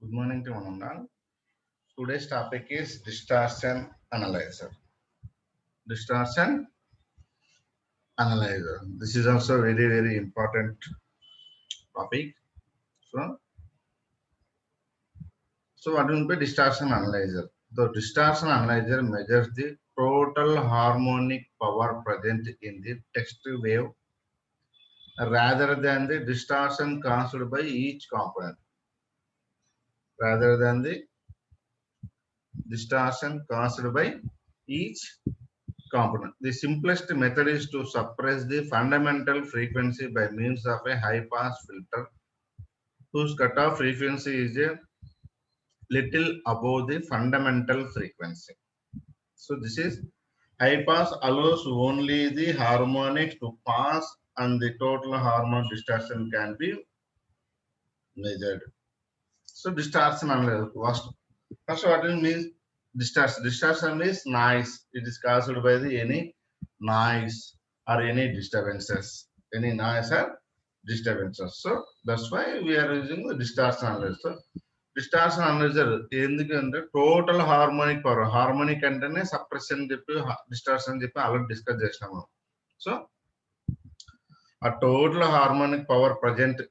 Good morning to one and all. Today's topic is distortion analyzer. Distortion analyzer. This is also very important topic. So what will be distortion analyzer? The distortion analyzer measures the total harmonic power present in the text wave rather than the distortion caused by each component. Rather than the distortion caused by each component. The simplest method is to suppress the fundamental frequency by means of a high pass filter whose cutoff frequency is a little above the fundamental frequency. So this is high pass allows only the harmonics to pass and the total harmonic distortion can be measured. So distortion analysis. First what it means distortion. Distortion means noise. It is caused by the any noise or any disturbances. Any noise or disturbances. So that's why we are using the distortion analysis. So distortion analyzer ఎందుకంటే total harmonic power harmonic అంటేనే suppression అని చెప్పి distortion అని చెప్పి already discuss చేసినాము. So ఆ total harmonic power present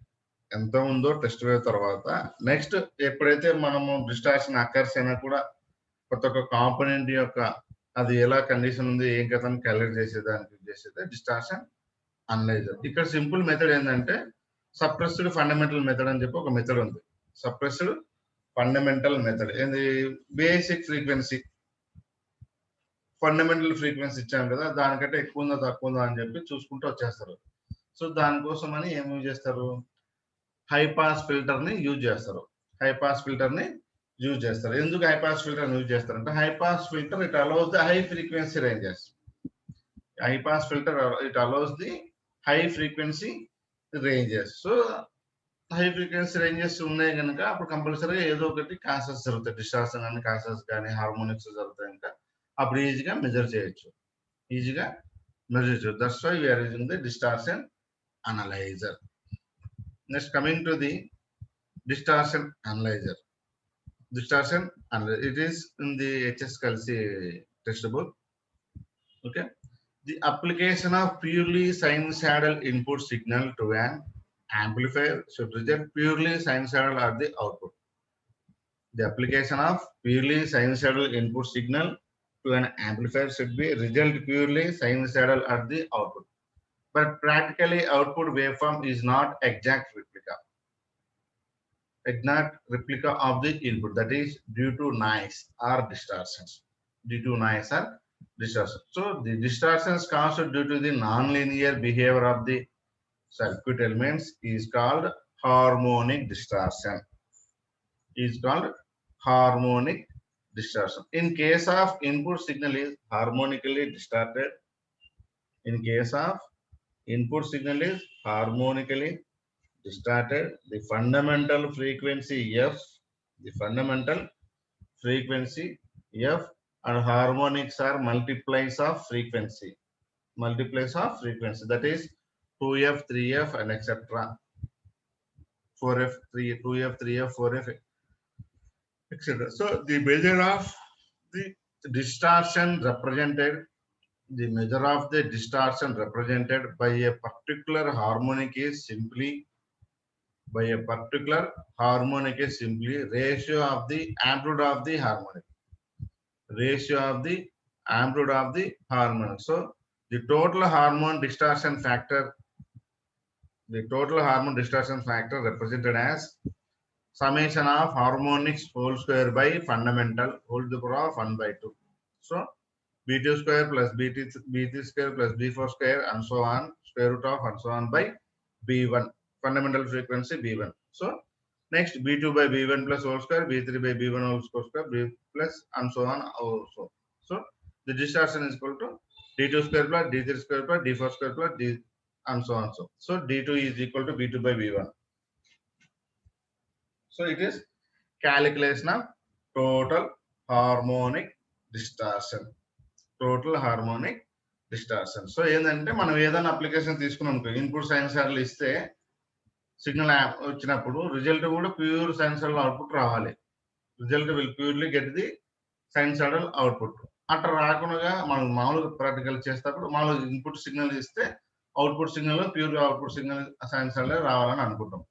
ఎంత ఉందో టెస్ట్ వేవ్ తర్వాత నెక్స్ట్ ఎప్పుడైతే మనము డిస్టార్షన్ అకర్స్ అయినా కూడా కొత్త ఒక కాంపోనెంట్ యొక్క అది ఎలా కండిషన్ ఉంది ఏం కథని క్యాలిక్యులేట్ చేసేదానికి చేసేది డిస్టార్షన్ అనలైజర్. ఇక్కడ సింపుల్ మెథడ్ ఏంటంటే సప్రెస్డ్ ఫండమెంటల్ మెథడ్ అని చెప్పి ఒక మెథడ్ ఉంది. సప్రెస్డ్ ఫండమెంటల్ మెథడ్ ఏంది బేసిక్ ఫ్రీక్వెన్సీ ఫండమెంటల్ ఫ్రీక్వెన్సీ ఇచ్చాం కదా దానికంటే ఎక్కువ ఉందా తక్కువ ఉందా అని చెప్పి చూసుకుంటూ వచ్చేస్తారు. సో దానికోసం అని ఏం యూజ్ చేస్తారు హై పాస్ ఫిల్టర్ ని యూజ్ చేస్తారు. హై పాస్ ఫిల్టర్ ని యూజ్ చేస్తారు. ఎందుకు హై పాస్ ఫిల్టర్ యూజ్ చేస్తారు అంటే high pass filter it allows the high frequency ranges. High pass filter it allows the high frequency ranges. So high frequency ranges ఉన్నాయి కనుక అప్పుడు కంపల్సరీగా ఏదో ఒకటి కాన్సెస్ జరుగుతాయి. డిస్టార్షన్ కానీ కాన్సెస్ కానీ హార్మోనిక్స్ జరుగుతాయి కనుక అప్పుడు ఈజీగా మెజర్ చేయొచ్చు. That's why we're using the distortion analyser. Next, coming to the distortion analyzer. Distortion analyzer. It is in the HS Kelsey textbook. Okay. The application of purely sinusoidal input signal to an amplifier should reject purely sinusoidal at the output. The application of purely sinusoidal input signal to an amplifier should be result purely sinusoidal at the output. But practically output waveform is not exact replica of the input, that is due to noise or distortions. So the distortions caused due to the non-linear behavior of the circuit elements is called harmonic distortion. In case of input signal is harmonically distorted. In case of input signal is harmonically distorted, the fundamental frequency f and harmonics are multiplies of frequency. That is 2f, 3f and etc. 4f, 2f, 3f, 4f etc. So the measure of the distortion represented by a particular harmonic is simply ratio of the amplitude of the harmonic. So the total harmonic distortion factor represented as summation of harmonics whole square by fundamental whole to the power of 1 by 2. So b2 square plus b3 square plus b4 square and so on, square root of and so on by b1, fundamental frequency b1. So next b2 by b1 plus whole square, b3 by b1 whole square, b plus and so on also. So the distortion is equal to d2 square plus d3 square plus d4 square plus d and so on. So d2 is equal to b2 by b1. So it is calculation of total harmonic distortion. సో ఏంటంటే మనం ఏదైనా application తీసుకున్నాం అనుకో input sinusoidal ఇస్తే signal వచ్చినప్పుడు result కూడా pure sinusoidal output రావాలి. Result will purely get the sinusoidal output. అట్లా రాకుండా మనం మామూలుగా ప్రాక్టికల్ చేసేటప్పుడు మామూలుగా ఇన్పుట్ సిగ్నల్ ఇస్తే output signal pure output signal sinusoidal రావాలని అనుకుంటాం.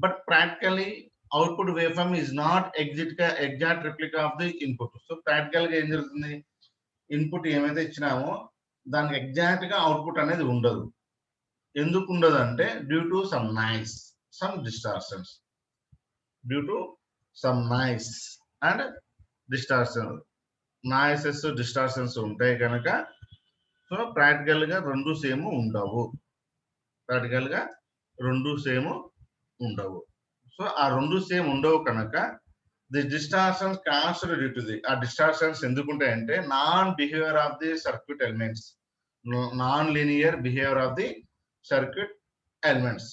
But practically output wave form is not exact replica of the input. So practical గా ఏం జరుగుతుంది, ఇన్పుట్ ఏమైతే ఇచ్చినామో దానికి ఎగ్జాక్ట్ గా అవుట్పుట్ అనేది ఉండదు. ఎందుకు ఉండదు అంటే due to some noise, some distortions, due to some noise and distortion. Noises distortions ఉంటాయి కనుక సో ప్రాక్టికల్ గా రెండు సేమ్ ఉండవు. ప్రాక్టికల్ గా రెండు సేమ్ ఉండవు. సో ఆ రెండు సేమ్ ఉండవు కనుక the distortions constant due to the, ఆ డిస్టార్షన్స్ ఎందుకుంటాయంటే non behaviour of the circuit elements, non linear behaviour of the circuit elements.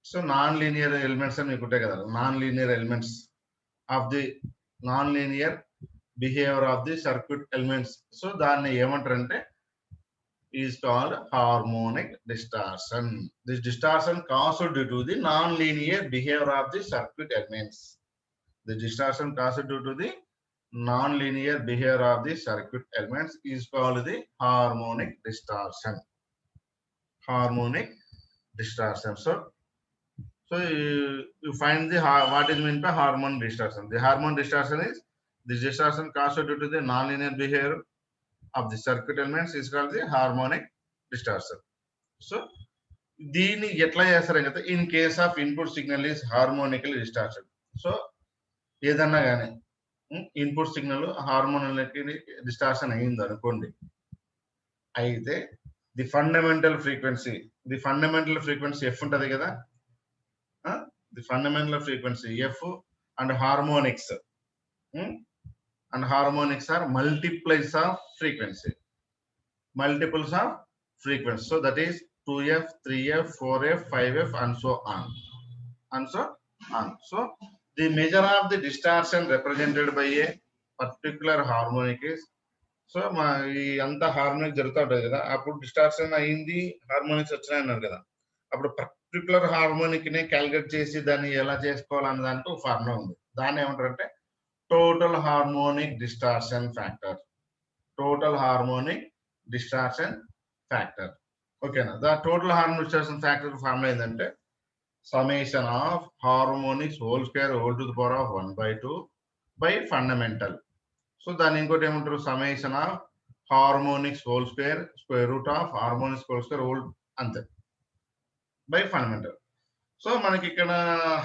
So non linear elements అని మీకు ఉంటాయి కదా, non linear elements of the non linear behaviour of the circuit elements. So దాన్ని ఏమంటారంటే is called harmonic distortion. This distortion caused due to the non-linear behavior of the circuit elements. The distortion caused due to the non-linear behavior of the circuit elements is called the harmonic distortion. Harmonic distortion. So you find the what is meant by harmonic distortion. The harmonic distortion is this distortion caused due to the non-linear behavior of the circuit elements is called the harmonic distortion. So దీన్ని ఎట్లా చేస్తారని చెప్తే in case of input signal is harmonical distortion. So ఏదన్నా కానీ input signal harmonical distortion అయింది అనుకోండి, అయితే the fundamental frequency f ఉంటది కదా, the fundamental frequency f and harmonics are multiples of frequency, multiples of frequency. So that is 2f, 3f, 4f, 5f and so on. So the measure of the distortion represented by a particular harmonic is, so మా ఈ అంతా harmonic జరుగుతూ ఉంటుంది కదా, అప్పుడు distortion అయింది harmonics వచ్చినాయి అన్నారు కదా, అప్పుడు పర్టికులర్ హార్మోనిక్ ని క్యాలిక్యులేట్ చేసి దాన్ని ఎలా చేసుకోవాలన్న దానికి ఒక ఫార్ములా ఉంది. దాన్ని ఏమంటారంటే total harmonic distortion factor. Total harmonic distortion factor. ఓకేనా, the total harmonic distortion factor formula ఏంటంటే summation of harmonics whole square whole to the power of 1/2 by fundamental. So దాన్ని ఇంకోటి ఏమంటారు, summation of harmonics whole square square root of harmonics whole square whole అంతే by fundamental. So మనకి ఇక్కడ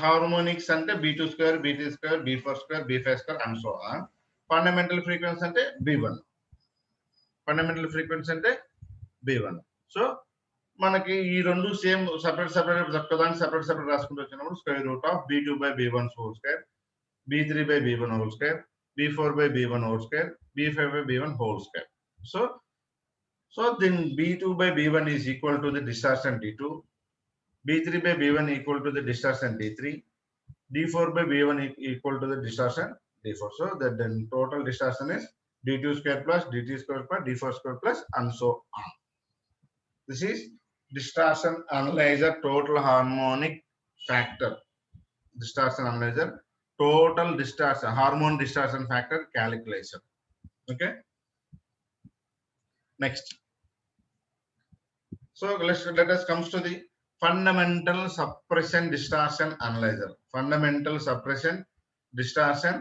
harmonics అంటే B2 square, B3 square, B4 square, B5 square and so on. Fundamental frequency అంటే B1, fundamental frequency అంటే B1. So మనకి ఈ రెండు same separate ఒక్కదాన్ని సపరేట్ రాసుకుంటూ వచ్చినప్పుడు square root of B2/B1 whole square, B3/B1 whole square, B4/B1 whole square, B5/B1 whole square. So then B2/B1 is equal to the distortion D2, B3/B1 equal to the distortion D3, D4/B1 equal to the distortion D4. So that then total distortion is D2 square plus DT square plus D4 square plus and so on. This is distortion analyzer total harmonic factor. Distortion analyzer total distortion harmonic distortion factor calculation. Okay. Next. So let us comes to the fundamental suppression distortion analyzer. Fundamental suppression distortion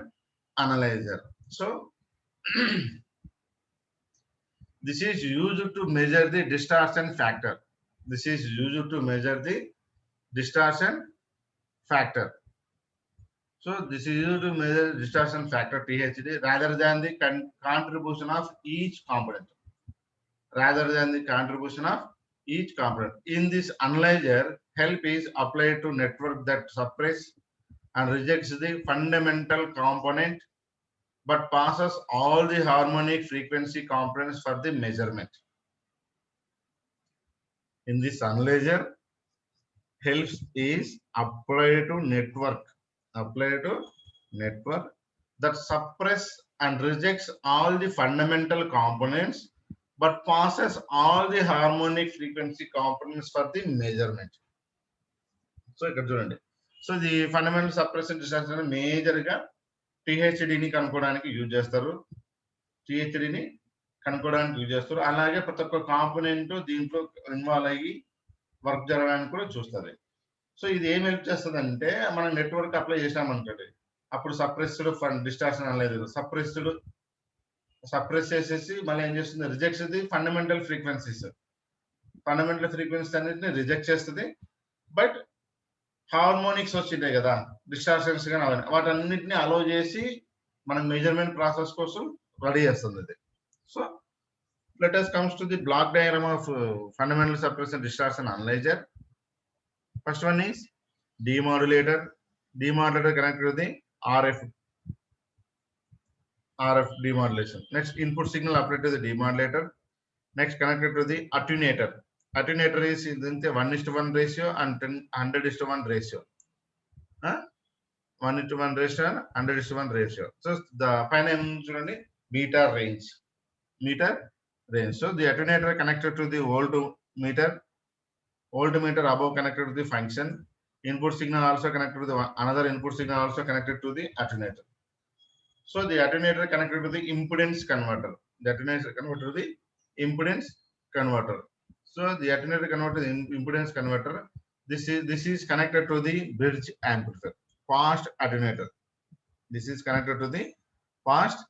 analyzer. So this is used to measure the distortion factor. This is used to measure the distortion factor. So this is used to measure distortion factor THD rather than the contribution of each component. Rather than the contribution of each component. In this analyzer, help is applied to network that suppress and rejects the fundamental component but passes all the harmonic frequency components for the measurement. In this analyzer, helps is applied to network that suppress and rejects all the fundamental components but passes all the harmonic frequency components for the measurement. So ఇక్కడ చూడండి. So ఇది fundamental suppression distortion major గా టిహెచ్డిని కనుక్కోవడానికి use చేస్తారు. టిహెచ్డిని కనుక్కోవడానికి use చేస్తారు. అలాగే ప్రతి ఒక్క కాంపోనెంట్ దీంట్లో ఇన్వాల్వ్ అయ్యి వర్క్ జరగడానికి కూడా చూస్తుంది. సో ఇది ఏం హెల్ప్ చేస్తుంది అంటే మనం నెట్వర్క్ అప్లై చేసామనుకోండి, అప్పుడు సప్రెస్డ్ డిస్టార్షన్ అనేది సప్రెస్ చేసేసి మళ్ళీ ఏం చేస్తుంది, రిజెక్ట్స్ ది ఫండమెంటల్ ఫ్రీక్వెన్సీస్ అన్నిటిని రిజెక్ట్ చేస్తుంది. బట్ హార్మోనిక్స్ వచ్చింటాయి కదా, డిస్టార్షన్స్ కానీ వాటన్నిటిని అలో చేసి మనకు మెజర్మెంట్ ప్రాసెస్ కోసం రెడీ చేస్తుంది ఇది. So let us comes to the block diagram of fundamental suppression distortion analyzer. First one is demodulator. Demodulator connected to the RF demodulation. Next, input signal applied to the demodulator. Next, connected to the attenuator. Attenuator is in the 1:1 ratio and 100:1 ratio. 1:1 ratio and 100:1 ratio. So the final meter range. So the attenuator connected to the voltmeter above connected to the function. Input signal also connected to the another input signal also connected to the attenuator. So the attenuator connected to the impedance converter. The attenuator connected to the impedance converter. So the attenuator converter to the impedance converter. This is connected to the bridge amplifier. Fast attenuator. This is connected to the fast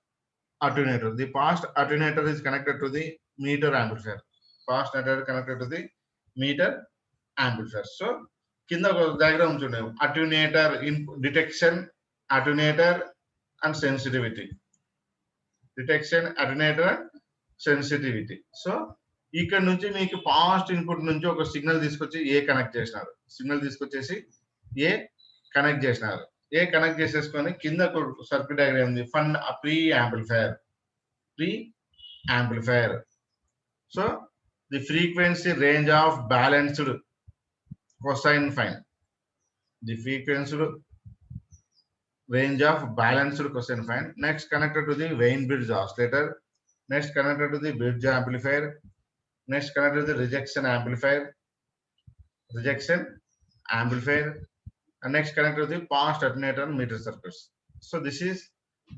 attenuator. The fast attenuator is connected to the meter amplifier. Fast attenuator connected to the meter amplifier. So kinda diagram chudandi, attenuator in detection, attenuator and sensitivity. Detection, attenuator, sensitivity. So ఇక్కడ నుంచి మీకు fast input నుంచి ఒక signal తీసుకొచ్చి ఏ connect చేసేసుకొని కింద circuit diagram ఉంది, pre amplifier. So the frequency range of balanced cosine fine. The frequency range of balanced cosine fine. Next, connected to the Wien bridge oscillator. Next, connected to the bridge amplifier. Next, connected to the rejection amplifier. And next, connected to the fast attenuator and meter circuits. So this is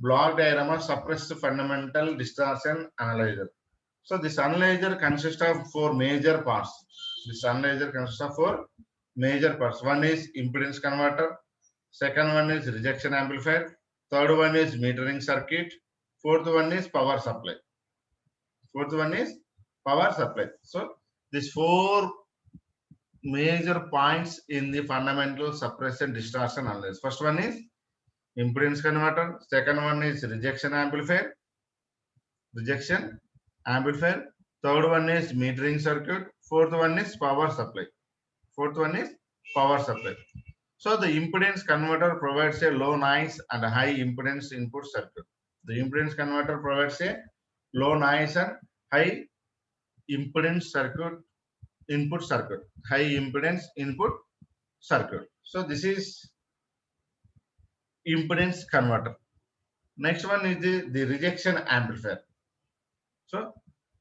block diagram of suppressed fundamental distortion analyzer. So this analyzer consists of four major parts. One is impedance converter, second one is rejection amplifier, third one is metering circuit, fourth one is power supply. So these four major points in the fundamental suppression distortion analysis. First one is impedance converter, second one is rejection amplifier, third one is metering circuit, fourth one is power supply. So the impedance converter provides a low noise and a high impedance input circuit. The impedance converter provides a low noise and high impedance input circuit. So this is impedance converter. Next one is the rejection amplifier. So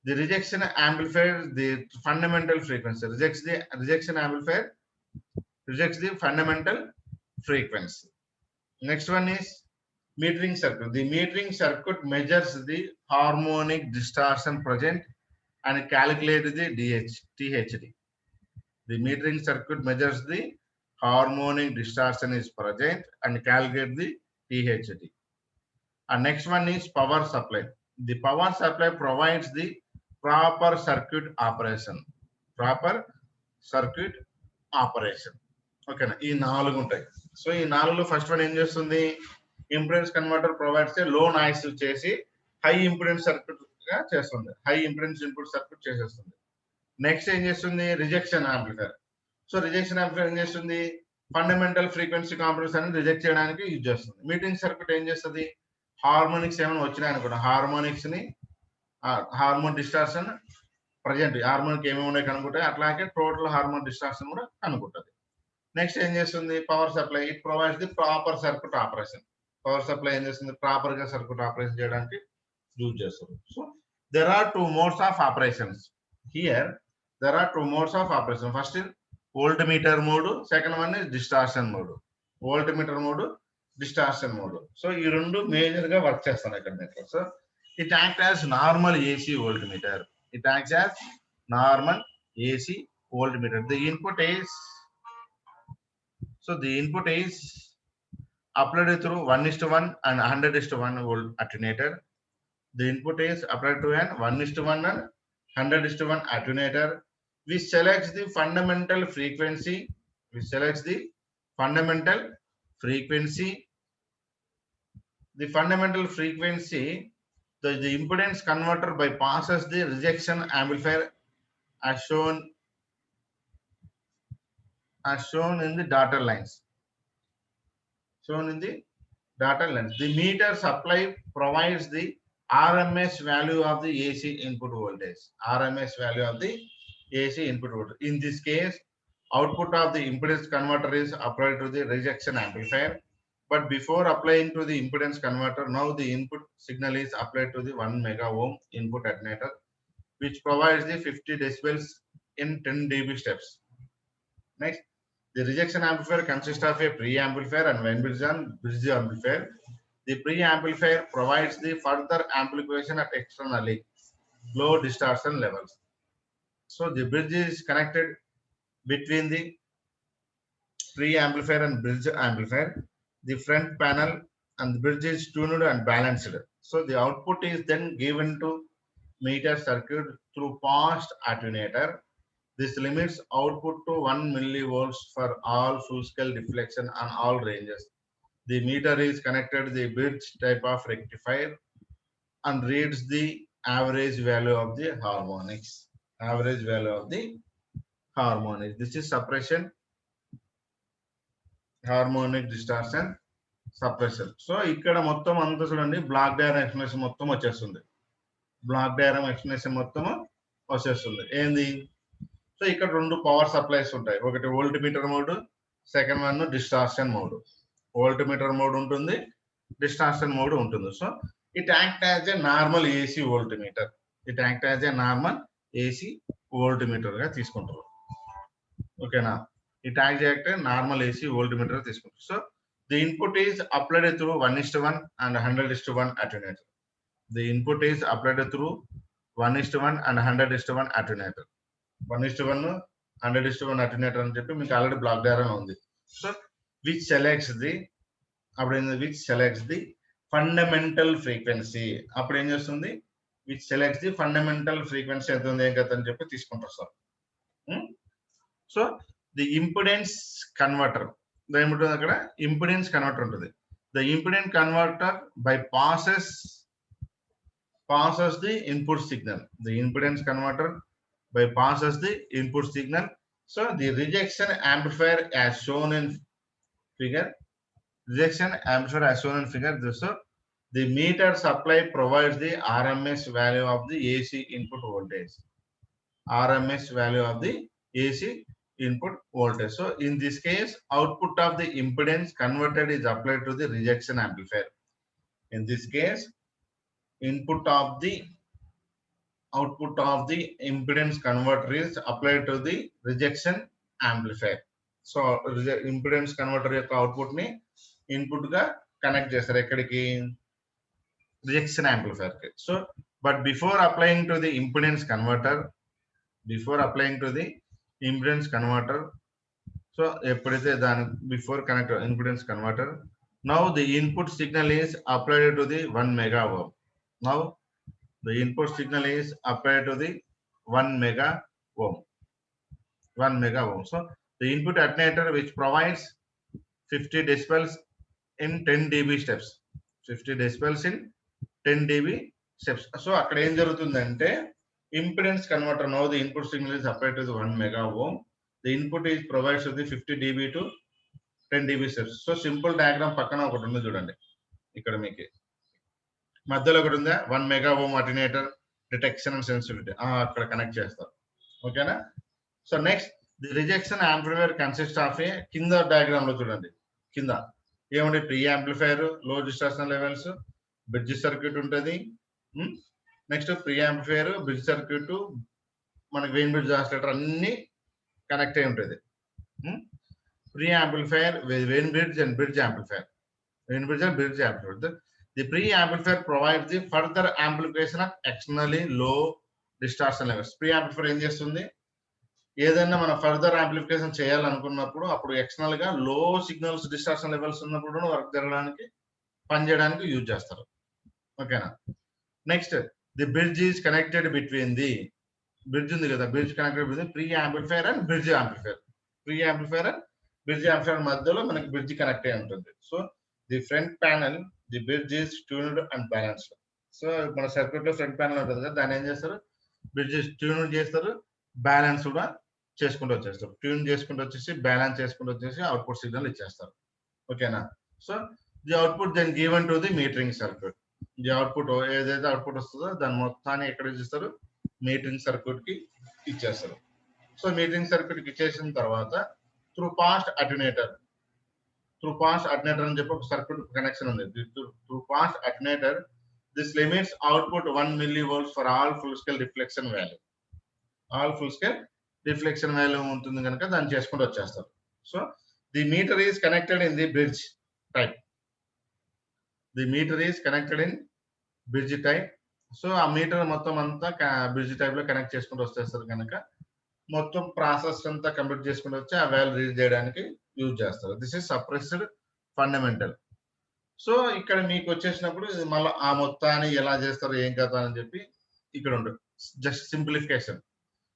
the rejection amplifier, the fundamental frequency rejection amplifier rejects the fundamental frequency. Next one is metering circuit. The metering circuit measures the harmonic distortion present and calculates the THD. The metering circuit measures the harmonic distortion is present and calculates the THD. And next one is power supply. The power supply provides the proper circuit operation. Okay, ఈ నాలుగు ఉంటాయి. So ఈ నాలుగులో first one ఏం చేస్తుంది, impedance converter provides లో noise చేసి high impedance circuit గా చేస్తుంది, హై ఇంపెడెన్స్ ఇన్పుట్ సర్క్యూట్ చేసేస్తుంది. నెక్స్ట్ ఏం చేస్తుంది, rejection amplifier. So rejection amplifier ఏం చేస్తుంది, ఫండమెంటల్ ఫ్రీక్వెన్సీ కాంపోనెంట్స్ అని రిజెక్ట్ చేయడానికి యూజ్ చేస్తుంది. మీటింగ్ సర్క్యూట్ ఏం చేస్తుంది, హార్మోనిక్స్ ఏమైనా వచ్చినాయి అనుకోండి, హార్మోనిక్స్ ని హార్మోన్ డిస్టార్షన్ ప్రజెంట్ హార్మోనిక్ ఏమేమి ఉన్నాయి కనుక్కుంటే అట్లాగే టోటల్ హార్మోన్ డిస్టార్షన్ కూడా కనుక్కుంటుంది. నెక్స్ట్ ఏం చేస్తుంది, power supply. It provides the proper circuit operation. Power supply ఏం చేస్తుంది, ప్రాపర్ గా సర్క్యూట్ ఆపరేషన్ చేయడానికి యూజ్ చేస్తారు. So there are two modes of operations. Here there are two modes of operation. First is voltmeter mode, second one is distortion mode. Voltmeter mode, distortion mode. So ఈ రెండు major గా work చేస్తాను ఇక్కడ మీకు. So it acts as normal AC voltmeter. It acts as normal AC voltmeter. The input is applied through 1:1 and 100:1 volt attenuator. The input is applied to an 1:1 and 100:1 attenuator, which selects the fundamental frequency. The fundamental frequency, the impedance converter bypasses the rejection amplifier as shown in the dotted lines. The meter supply provides the RMS value of the AC input voltage. In this case, output of the impedance converter is applied to the rejection amplifier. But before applying to the impedance converter, now the input signal is applied to the 1 mega ohm input attenuator, which provides the 50 decibels in 10 dB steps. Next, the rejection amplifier consists of a pre-amplifier and Wien bridge amplifier. The pre-amplifier provides the further amplification at externally low distortion levels. So the bridge is connected between the pre-amplifier and bridge amplifier. The front panel and the bridge is tuned and balanced. So the output is then given to meter circuit through passed attenuator. This limits output to 1 millivolts for all full-scale deflection on all ranges. The meter is connected to the bridge type of rectifier and reads the average value of the harmonics. This is suppression, harmonic distortion, suppression. So ఇక్కడ మొత్తం అంతా చూడండి block diagram explanation మొత్తం వచ్చేస్తుంది. ఏంది? So ఇక్కడ రెండు power supplies ఉంటాయి. ఒకటి voltmeter mode, second one distortion mode. Voltmeter mode ఉంటుంది, డిస్టార్షన్ మోడ్ ఉంటుంది. So it act as a normal AC voltmeter గా తీసుకుంటారు. ఓకేనా? It act normal AC voltmeter తీసుకుంటారు. So the input is applied through 1:1 and 100:1 attenuator. The input is applied through 1:1 and 100:1 attenuator. 1:1 100:1 attenuator అని చెప్పి మీకు already block diagram ఉంది. So which selects the fundamental frequency. అప్పుడు ఏం చేస్తుంది? which selects the fundamental frequency ఎంత ఉంది ఏం కదా అని చెప్పి తీసుకుంటారు sir. So the impedance converter, ఏముంటుంది అక్కడ? ఇంపిడెన్స్ కన్వర్టర్ ఉంటుంది. The impedance converter bypasses the input signal. The impedance converter bypasses the input signal. So the rejection amplifier as shown in figure. So the meter supply provides the RMS value of the AC input voltage. So in this case, output of the impedance converted is applied to the rejection amplifier. In this case, output of the impedance converter is applied to the rejection amplifier. So impedance converter యొక్క output ని input గా connect చేస్తారు ఎక్కడికి? rejection amplifier కి. So but before applying to the impedance converter, so ఎప్పుడైతే దాని before connect impedance converter, now the input signal is applied to the 1 mega ohm. Now the input signal is applied to the 1 mega ohm. So the input attenuator which provides 50 decibels in 10 dB steps. So అక్కడ ఏం జరుగుతుందంటే impedance converter, now the input signal is applied to the 1 mega ohm. The input is provides to the 50 dB to 10 dB steps. So simple diagram పక్కన ఒకటి ఉంది చూడండి. ఇక్కడ మీకు మధ్యలో ఒకటి ఉందా? 1 mega ohm attenuator, detection and sensitivity. అక్కడ కనెక్ట్ చేస్తారు. ఓకేనా? So next the rejection amplifier consist of a, కింద డయాగ్రామ్ లో చూడండి, కింద ఏమంటే pre amplifier, low distortion levels, bridge circuit ఉంటుంది. Next pre amplifier, bridge circuit, మనకి వెయిన్ బ్రిడ్జ్ ఆసిలేటర్ అన్ని కనెక్ట్ అయి ఉంటుంది. Pre-amplifier with Wien bridge and bridge amplifier. Wien bridge and bridge amplifier. The pre-amplifier provides the further amplification of externally low distortion levels. Pre-amplifier ఏం చేస్తుంది, ఏదైనా మనం further amplification చేయాలనుకున్నప్పుడు అప్పుడు ఎక్స్టర్నల్ గా లో సిగ్నల్స్ డిస్టార్షన్ లెవెల్స్ ఉన్నప్పుడు వర్క్ జరగడానికి పనిచేయడానికి యూజ్ చేస్తారు. ఓకేనా. Next, the bridge is connected between the bridge ఉంది కదా, bridge connected between pre amplifier and bridge amplifier. Pre amplifier and bridge amplifier మధ్యలో మనకి బ్రిడ్జ్ కనెక్ట్ అయి ఉంటుంది. So the front panel, the bridge is tuned and balanced. So మన circuit లో front panel ఉంటుంది కదా, దాన్ని ఏం చేస్తారు, బ్రిడ్జ్ ట్యూన్ చేస్తారు, బ్యాలెన్స్ కూడా చేసుకుంటూ వచ్చేస్తారు. ట్యూన్ చేసుకుంటూ వచ్చేసి బ్యాలెన్స్ చేసుకుంటూ వచ్చేసి అవుట్పుట్ సిగ్నల్ ఇచ్చేస్తారు. ఓకేనా. So the output then given to the metering circuit. The output ఏదైతే అవుట్పుట్ వస్తుందో దాని మొత్తాన్ని ఎక్కడ ఇచ్చేస్తారు, మీటరింగ్ సర్క్యూట్ కి ఇచ్చేస్తారు. సో మీటరింగ్ సర్క్యూట్ కి ఇచ్చేసిన తర్వాత త్రూ పాస్ట్ అటెన్యూటర్ అని చెప్పి ఒక సర్క్యూట్ కనెక్షన్ ఉంది. Through past attenuator this limits output 1 millivolts for all full scale reflection value. All full scale reflection value ఉంటుంది కనుక దాన్ని చేసుకుంటూ వచ్చేస్తారు. So the meter is connected in the bridge type. The meter is connected in bridge type. So ఆ meter మొత్తం అంతా bridge type లో connect చేసుకుంటూ వచ్చేస్తారు కనుక మొత్తం ప్రాసెస్ అంతా కంప్లీట్ చేసుకుంటూ వచ్చి ఆ వాల్యూ రీడ్ చేయడానికి యూజ్ చేస్తారు. This is suppressed fundamental. So ఇక్కడ మీకు వచ్చేసినప్పుడు మళ్ళీ ఆ మొత్తాన్ని ఎలా చేస్తారు ఏం కదా అని చెప్పి ఇక్కడ ఉంటుంది. Just simplification.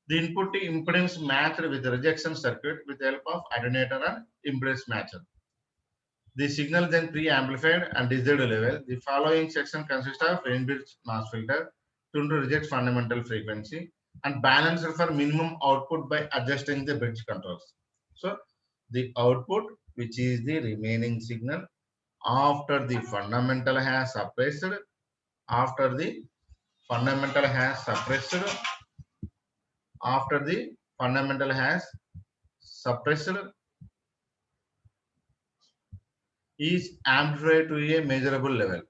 The input impedance matched with the rejection circuit with the help of attenuator and impedance matcher. The signal then pre-amplified and desired level. The following section consists of Wien-Bridge notch filter tuned to reject fundamental frequency and balanced for minimum output by adjusting the bridge controls. So the output, which is the remaining signal after the fundamental has suppressed, after the fundamental has suppressed is amplified to a measurable level.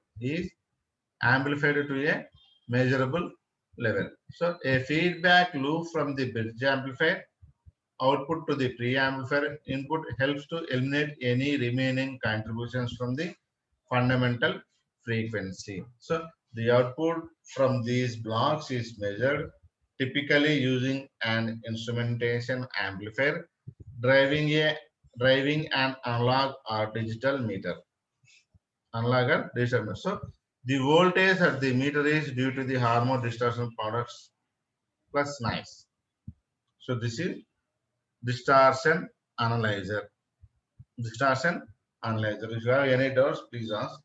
So a feedback loop from the bridge amplifier output to the pre-amplifier input helps to eliminate any remaining contributions from the fundamental frequency. So the output from these blocks is measured typically using an instrumentation amplifier driving an analog or digital meter. So the voltage at the meter is due to the Harmonic distortion products plus noise. So this is distortion analyzer. If you have any doubts, please ask.